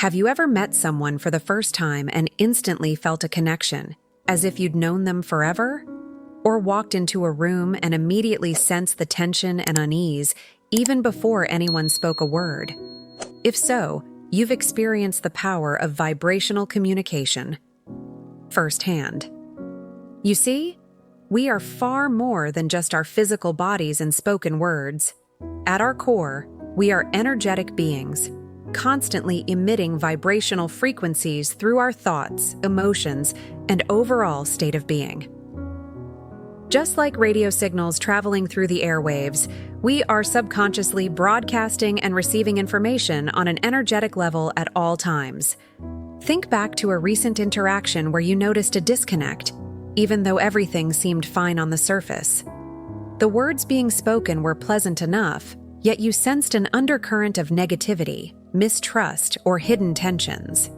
Have you ever met someone for the first time and instantly felt a connection, as if you'd known them forever? Or walked into a room and immediately sensed the tension and unease even before anyone spoke a word? If so, you've experienced the power of vibrational communication firsthand. You see, we are far more than just our physical bodies and spoken words. At our core, we are energetic beings, constantly emitting vibrational frequencies through our thoughts, emotions, and overall state of being. Just like radio signals traveling through the airwaves, we are subconsciously broadcasting and receiving information on an energetic level at all times. Think back to a recent interaction where you noticed a disconnect, even though everything seemed fine on the surface. The words being spoken were pleasant enough, yet you sensed an undercurrent of negativity, mistrust, or hidden tensions.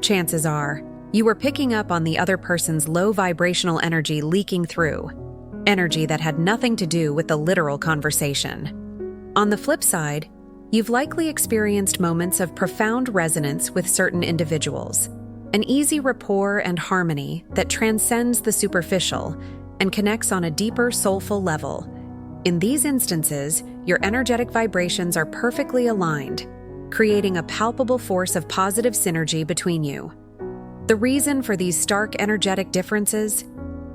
Chances are, you were picking up on the other person's low vibrational energy leaking through, energy that had nothing to do with the literal conversation. On the flip side, you've likely experienced moments of profound resonance with certain individuals, an easy rapport and harmony that transcends the superficial and connects on a deeper soulful level. In these instances, your energetic vibrations are perfectly aligned, creating a palpable force of positive synergy between you. The reason for these stark energetic differences?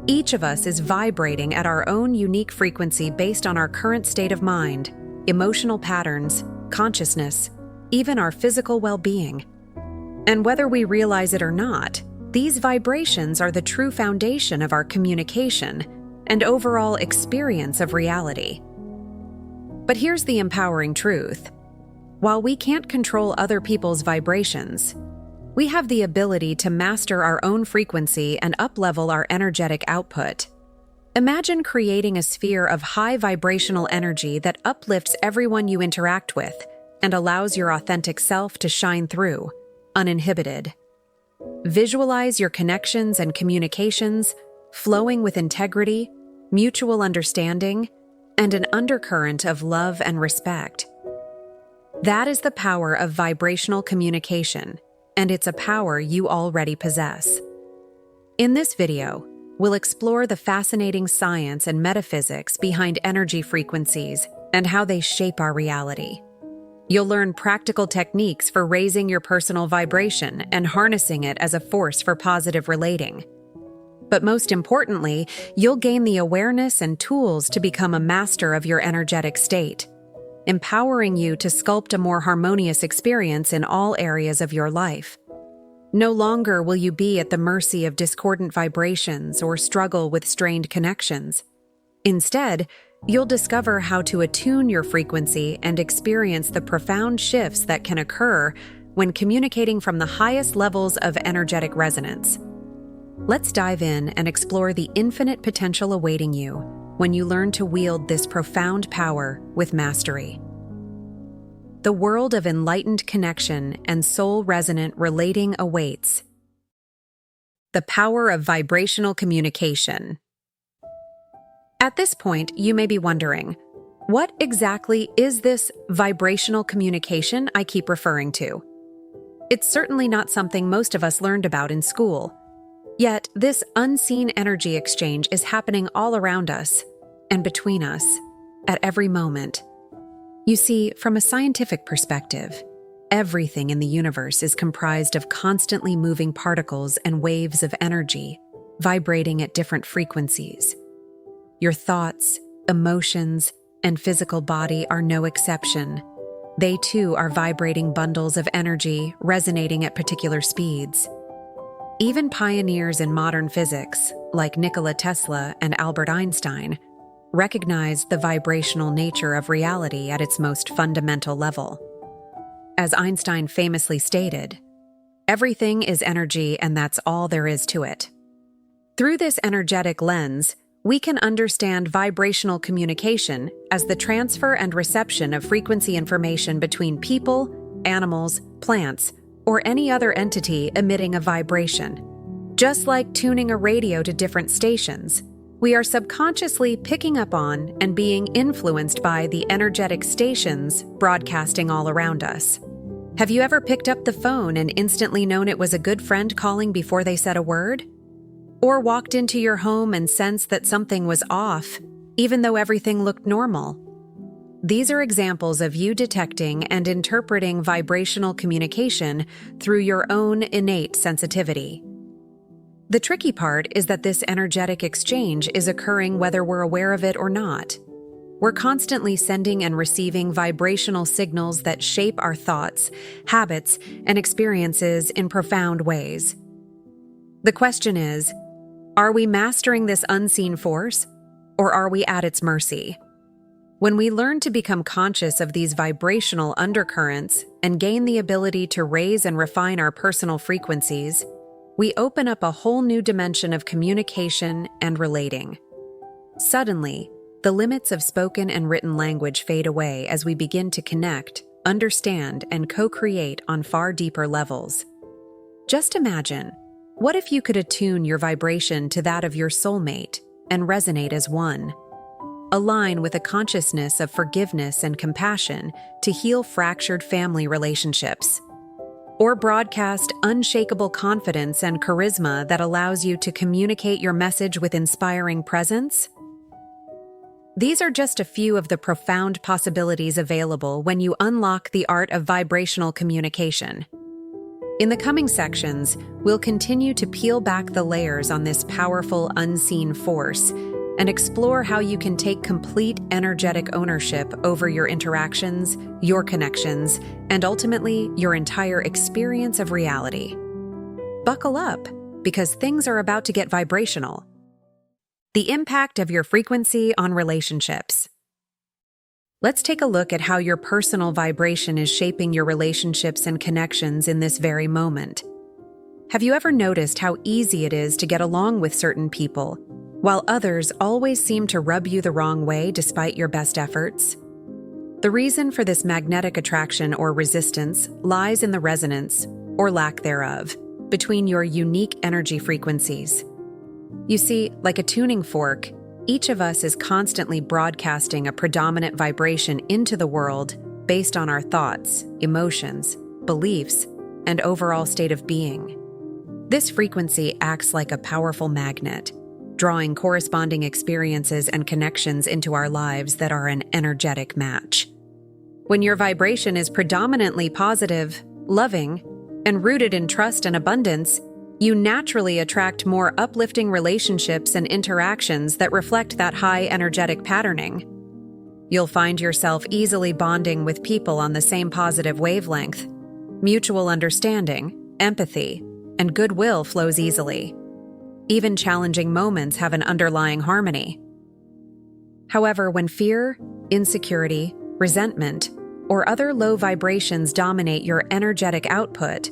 Each of us is vibrating at our own unique frequency based on our current state of mind, emotional patterns, consciousness, even our physical well-being. And whether we realize it or not, these vibrations are the true foundation of our communication and overall experience of reality. But here's the empowering truth. While we can't control other people's vibrations, we have the ability to master our own frequency and up-level our energetic output. Imagine creating a sphere of high vibrational energy that uplifts everyone you interact with and allows your authentic self to shine through, uninhibited. Visualize your connections and communications flowing with integrity, mutual understanding, and an undercurrent of love and respect. That is the power of vibrational communication, and it's a power you already possess. In this video, we'll explore the fascinating science and metaphysics behind energy frequencies and how they shape our reality. You'll learn practical techniques for raising your personal vibration and harnessing it as a force for positive relating. But most importantly, you'll gain the awareness and tools to become a master of your energetic state, empowering you to sculpt a more harmonious experience in all areas of your life. No longer will you be at the mercy of discordant vibrations or struggle with strained connections. Instead, you'll discover how to attune your frequency and experience the profound shifts that can occur when communicating from the highest levels of energetic resonance. Let's dive in and explore the infinite potential awaiting you when you learn to wield this profound power with mastery. The world of enlightened connection and soul-resonant relating awaits. The power of vibrational communication. At this point, you may be wondering, what exactly is this vibrational communication I keep referring to? It's certainly not something most of us learned about in school. Yet, this unseen energy exchange is happening all around us and between us at every moment. You see, from a scientific perspective, everything in the universe is comprised of constantly moving particles and waves of energy, vibrating at different frequencies. Your thoughts, emotions, and physical body are no exception. They too are vibrating bundles of energy resonating at particular speeds. Even pioneers in modern physics, like Nikola Tesla and Albert Einstein, recognized the vibrational nature of reality at its most fundamental level. As Einstein famously stated, "Everything is energy, and that's all there is to it." Through this energetic lens, we can understand vibrational communication as the transfer and reception of frequency information between people, animals, plants, or any other entity emitting a vibration. Just like tuning a radio to different stations, we are subconsciously picking up on and being influenced by the energetic stations broadcasting all around us. Have you ever picked up the phone and instantly known it was a good friend calling before they said a word? Or walked into your home and sensed that something was off, even though everything looked normal? These are examples of you detecting and interpreting vibrational communication through your own innate sensitivity. The tricky part is that this energetic exchange is occurring whether we're aware of it or not. We're constantly sending and receiving vibrational signals that shape our thoughts, habits, and experiences in profound ways. The question is, are we mastering this unseen force, or are we at its mercy? When we learn to become conscious of these vibrational undercurrents and gain the ability to raise and refine our personal frequencies, we open up a whole new dimension of communication and relating. Suddenly, the limits of spoken and written language fade away as we begin to connect, understand, and co-create on far deeper levels. Just imagine, what if you could attune your vibration to that of your soulmate and resonate as one? Align with a consciousness of forgiveness and compassion to heal fractured family relationships. Or broadcast unshakable confidence and charisma that allows you to communicate your message with inspiring presence? These are just a few of the profound possibilities available when you unlock the art of vibrational communication. In the coming sections, we'll continue to peel back the layers on this powerful unseen force and explore how you can take complete energetic ownership over your interactions, your connections, and ultimately your entire experience of reality. Buckle up, because things are about to get vibrational. The impact of your frequency on relationships. Let's take a look at how your personal vibration is shaping your relationships and connections in this very moment. Have you ever noticed how easy it is to get along with certain people, while others always seem to rub you the wrong way despite your best efforts? The reason for this magnetic attraction or resistance lies in the resonance, or lack thereof, between your unique energy frequencies. You see, like a tuning fork, each of us is constantly broadcasting a predominant vibration into the world based on our thoughts, emotions, beliefs, and overall state of being. This frequency acts like a powerful magnet, drawing corresponding experiences and connections into our lives that are an energetic match. When your vibration is predominantly positive, loving, and rooted in trust and abundance, you naturally attract more uplifting relationships and interactions that reflect that high energetic patterning. You'll find yourself easily bonding with people on the same positive wavelength. Mutual understanding, empathy, and goodwill flows easily. Even challenging moments have an underlying harmony. However, when fear, insecurity, resentment, or other low vibrations dominate your energetic output,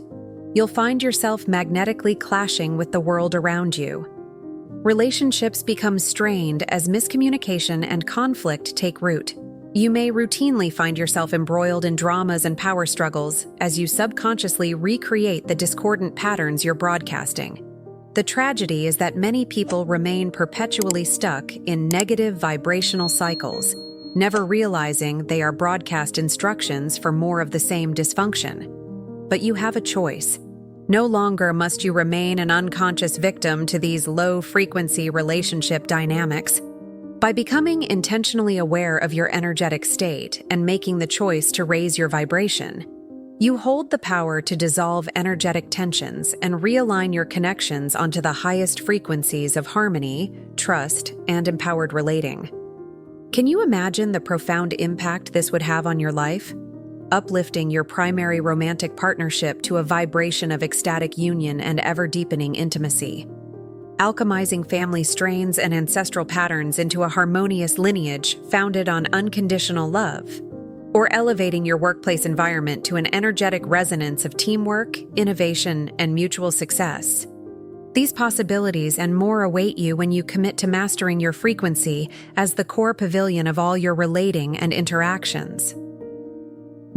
you'll find yourself magnetically clashing with the world around you. Relationships become strained as miscommunication and conflict take root. You may routinely find yourself embroiled in dramas and power struggles as you subconsciously recreate the discordant patterns you're broadcasting. The tragedy is that many people remain perpetually stuck in negative vibrational cycles, never realizing they are broadcast instructions for more of the same dysfunction. But you have a choice. No longer must you remain an unconscious victim to these low-frequency relationship dynamics. By becoming intentionally aware of your energetic state and making the choice to raise your vibration, you hold the power to dissolve energetic tensions and realign your connections onto the highest frequencies of harmony, trust, and empowered relating. Can you imagine the profound impact this would have on your life? Uplifting your primary romantic partnership to a vibration of ecstatic union and ever-deepening intimacy. Alchemizing family strains and ancestral patterns into a harmonious lineage founded on unconditional love. Or elevating your workplace environment to an energetic resonance of teamwork, innovation, and mutual success. These possibilities and more await you when you commit to mastering your frequency as the core pavilion of all your relating and interactions.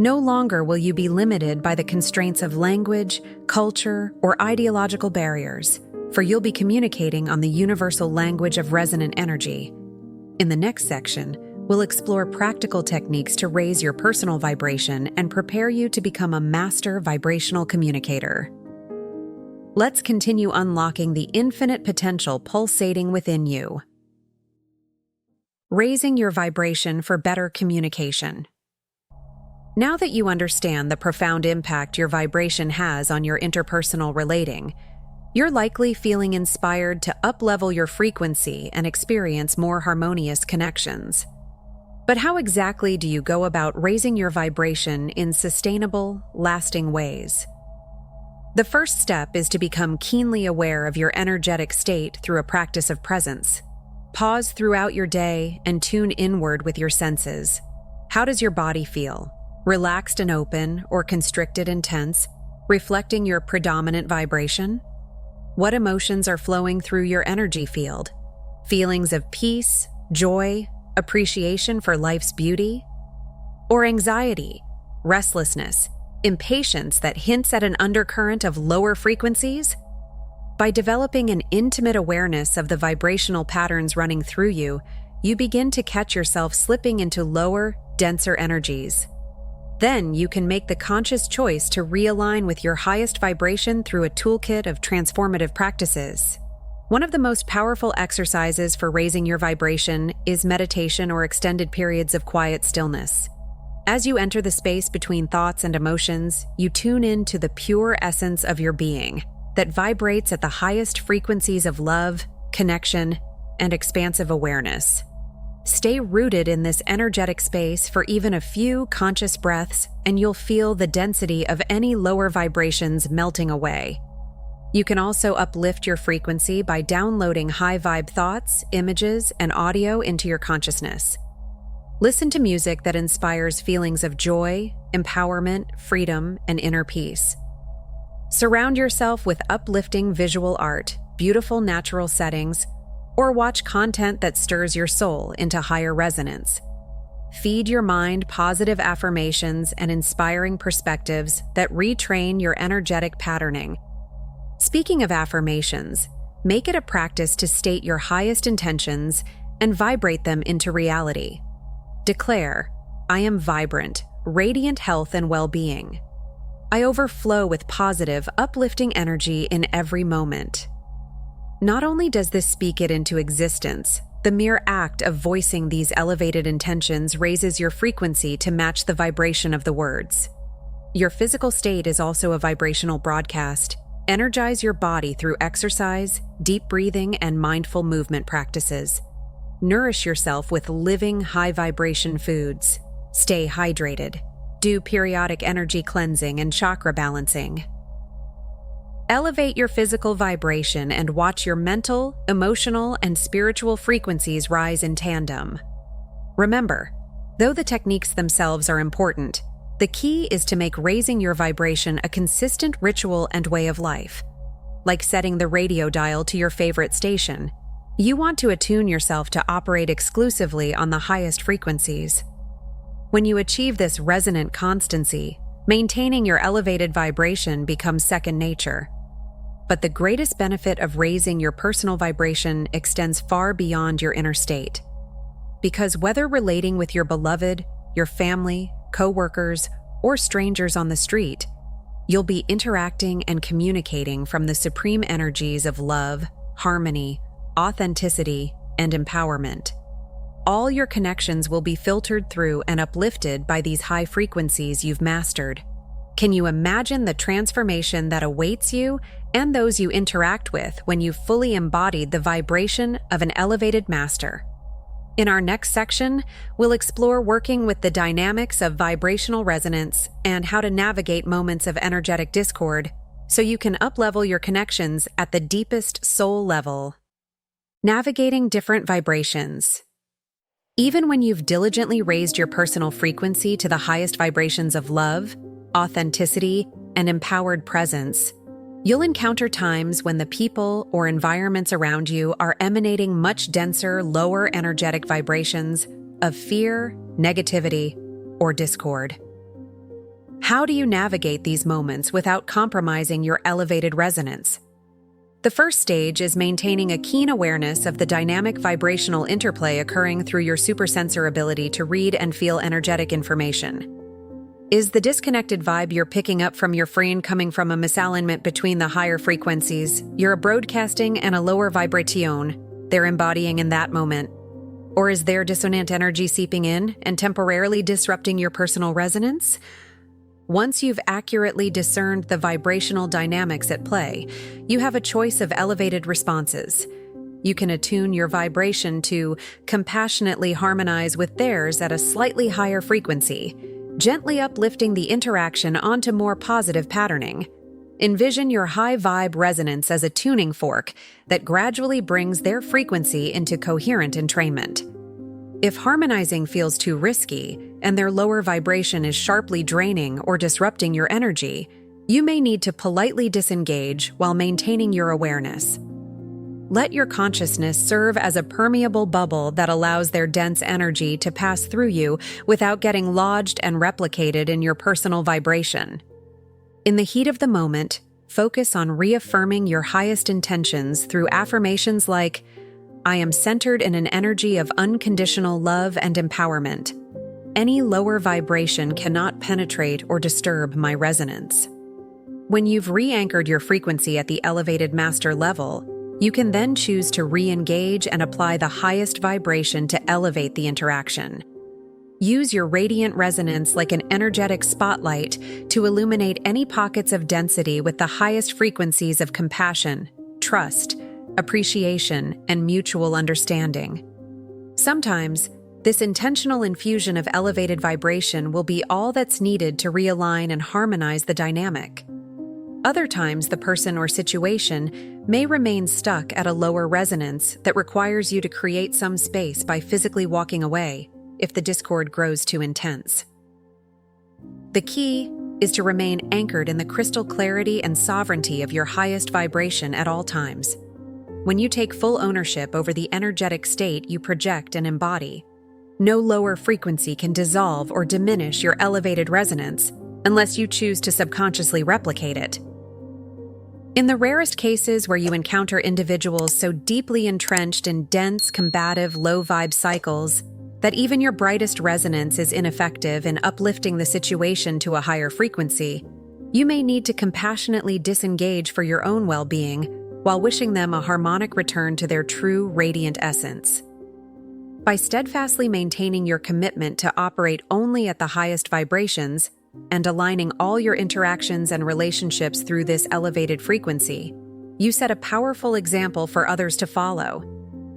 No longer will you be limited by the constraints of language, culture, or ideological barriers, for you'll be communicating on the universal language of resonant energy. In the next section, we'll explore practical techniques to raise your personal vibration and prepare you to become a master vibrational communicator. Let's continue unlocking the infinite potential pulsating within you. Raising your vibration for better communication. Now that you understand the profound impact your vibration has on your interpersonal relating, you're likely feeling inspired to up-level your frequency and experience more harmonious connections. But how exactly do you go about raising your vibration in sustainable, lasting ways? The first step is to become keenly aware of your energetic state through a practice of presence. Pause throughout your day and tune inward with your senses. How does your body feel? Relaxed and open, or constricted and tense, reflecting your predominant vibration? What emotions are flowing through your energy field? Feelings of peace, joy, appreciation for life's beauty? Or anxiety, restlessness, impatience that hints at an undercurrent of lower frequencies? By developing an intimate awareness of the vibrational patterns running through you, you begin to catch yourself slipping into lower, denser energies. Then you can make the conscious choice to realign with your highest vibration through a toolkit of transformative practices. One of the most powerful exercises for raising your vibration is meditation or extended periods of quiet stillness. As you enter the space between thoughts and emotions, you tune in to the pure essence of your being that vibrates at the highest frequencies of love, connection, and expansive awareness. Stay rooted in this energetic space for even a few conscious breaths, and you'll feel the density of any lower vibrations melting away. You can also uplift your frequency by downloading high-vibe thoughts, images, and audio into your consciousness. Listen to music that inspires feelings of joy, empowerment, freedom, and inner peace. Surround yourself with uplifting visual art, beautiful natural settings, or watch content that stirs your soul into higher resonance. Feed your mind positive affirmations and inspiring perspectives that retrain your energetic patterning. Speaking of affirmations, make it a practice to state your highest intentions and vibrate them into reality. Declare, "I am vibrant, radiant health and well-being. I overflow with positive, uplifting energy in every moment." Not only does this speak it into existence, the mere act of voicing these elevated intentions raises your frequency to match the vibration of the words. Your physical state is also a vibrational broadcast. Energize your body through exercise, deep breathing, and mindful movement practices. Nourish yourself with living, high-vibration foods. Stay hydrated. Do periodic energy cleansing and chakra balancing. Elevate your physical vibration and watch your mental, emotional, and spiritual frequencies rise in tandem. Remember, though the techniques themselves are important, the key is to make raising your vibration a consistent ritual and way of life. Like setting the radio dial to your favorite station, you want to attune yourself to operate exclusively on the highest frequencies. When you achieve this resonant constancy, maintaining your elevated vibration becomes second nature. But the greatest benefit of raising your personal vibration extends far beyond your inner state. Because whether relating with your beloved, your family, co-workers, or strangers on the street, you'll be interacting and communicating from the supreme energies of love, harmony, authenticity, and empowerment. All your connections will be filtered through and uplifted by these high frequencies you've mastered. Can you imagine the transformation that awaits you and those you interact with when you've fully embodied the vibration of an elevated master? In our next section, we'll explore working with the dynamics of vibrational resonance and how to navigate moments of energetic discord so you can uplevel your connections at the deepest soul level. Navigating different vibrations. Even when you've diligently raised your personal frequency to the highest vibrations of love, authenticity, and empowered presence, you'll encounter times when the people or environments around you are emanating much denser, lower energetic vibrations of fear, negativity, or discord. How do you navigate these moments without compromising your elevated resonance? The first stage is maintaining a keen awareness of the dynamic vibrational interplay occurring through your supersensor ability to read and feel energetic information. Is the disconnected vibe you're picking up from your friend coming from a misalignment between the higher frequencies you're broadcasting and a lower vibration they're embodying in that moment? Or is there dissonant energy seeping in and temporarily disrupting your personal resonance? Once you've accurately discerned the vibrational dynamics at play, you have a choice of elevated responses. You can attune your vibration to compassionately harmonize with theirs at a slightly higher frequency, gently uplifting the interaction onto more positive patterning. Envision your high vibe resonance as a tuning fork that gradually brings their frequency into coherent entrainment. If harmonizing feels too risky and their lower vibration is sharply draining or disrupting your energy, you may need to politely disengage while maintaining your awareness. Let your consciousness serve as a permeable bubble that allows their dense energy to pass through you without getting lodged and replicated in your personal vibration. In the heat of the moment, focus on reaffirming your highest intentions through affirmations like, "I am centered in an energy of unconditional love and empowerment. Any lower vibration cannot penetrate or disturb my resonance." When you've re-anchored your frequency at the elevated master level, you can then choose to re-engage and apply the highest vibration to elevate the interaction. Use your radiant resonance like an energetic spotlight to illuminate any pockets of density with the highest frequencies of compassion, trust, appreciation, and mutual understanding. Sometimes, this intentional infusion of elevated vibration will be all that's needed to realign and harmonize the dynamic. Other times, the person or situation may remain stuck at a lower resonance that requires you to create some space by physically walking away if the discord grows too intense. The key is to remain anchored in the crystal clarity and sovereignty of your highest vibration at all times. When you take full ownership over the energetic state you project and embody, no lower frequency can dissolve or diminish your elevated resonance unless you choose to subconsciously replicate it. In the rarest cases where you encounter individuals so deeply entrenched in dense, combative, low-vibe cycles that even your brightest resonance is ineffective in uplifting the situation to a higher frequency, you may need to compassionately disengage for your own well-being while wishing them a harmonic return to their true, radiant essence. By steadfastly maintaining your commitment to operate only at the highest vibrations and aligning all your interactions and relationships through this elevated frequency, you set a powerful example for others to follow.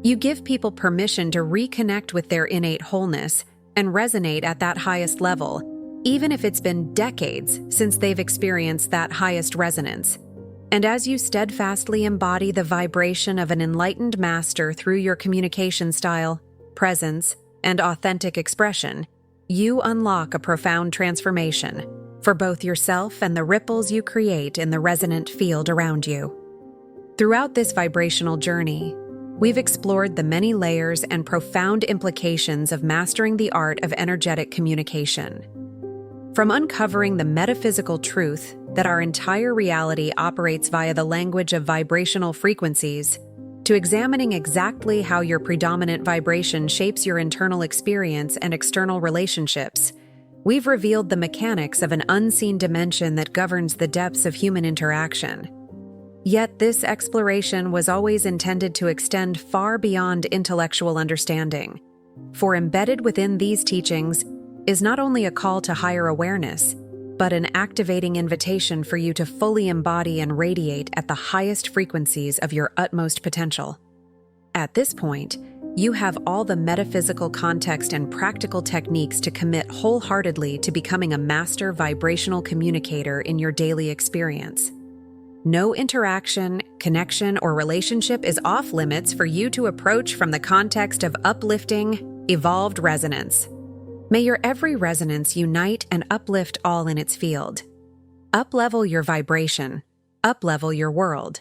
You give people permission to reconnect with their innate wholeness and resonate at that highest level, even if it's been decades since they've experienced that highest resonance. And as you steadfastly embody the vibration of an enlightened master through your communication style, presence, and authentic expression, you unlock a profound transformation for both yourself and the ripples you create in the resonant field around you. Throughout this vibrational journey, we've explored the many layers and profound implications of mastering the art of energetic communication. From uncovering the metaphysical truth that our entire reality operates via the language of vibrational frequencies, to examining exactly how your predominant vibration shapes your internal experience and external relationships, we've revealed the mechanics of an unseen dimension that governs the depths of human interaction. Yet this exploration was always intended to extend far beyond intellectual understanding, for embedded within these teachings is not only a call to higher awareness, but an activating invitation for you to fully embody and radiate at the highest frequencies of your utmost potential. At this point, you have all the metaphysical context and practical techniques to commit wholeheartedly to becoming a master vibrational communicator in your daily experience. No interaction, connection, or relationship is off limits for you to approach from the context of uplifting, evolved resonance. May your every resonance unite and uplift all in its field. Up-level your vibration. Up-level your world.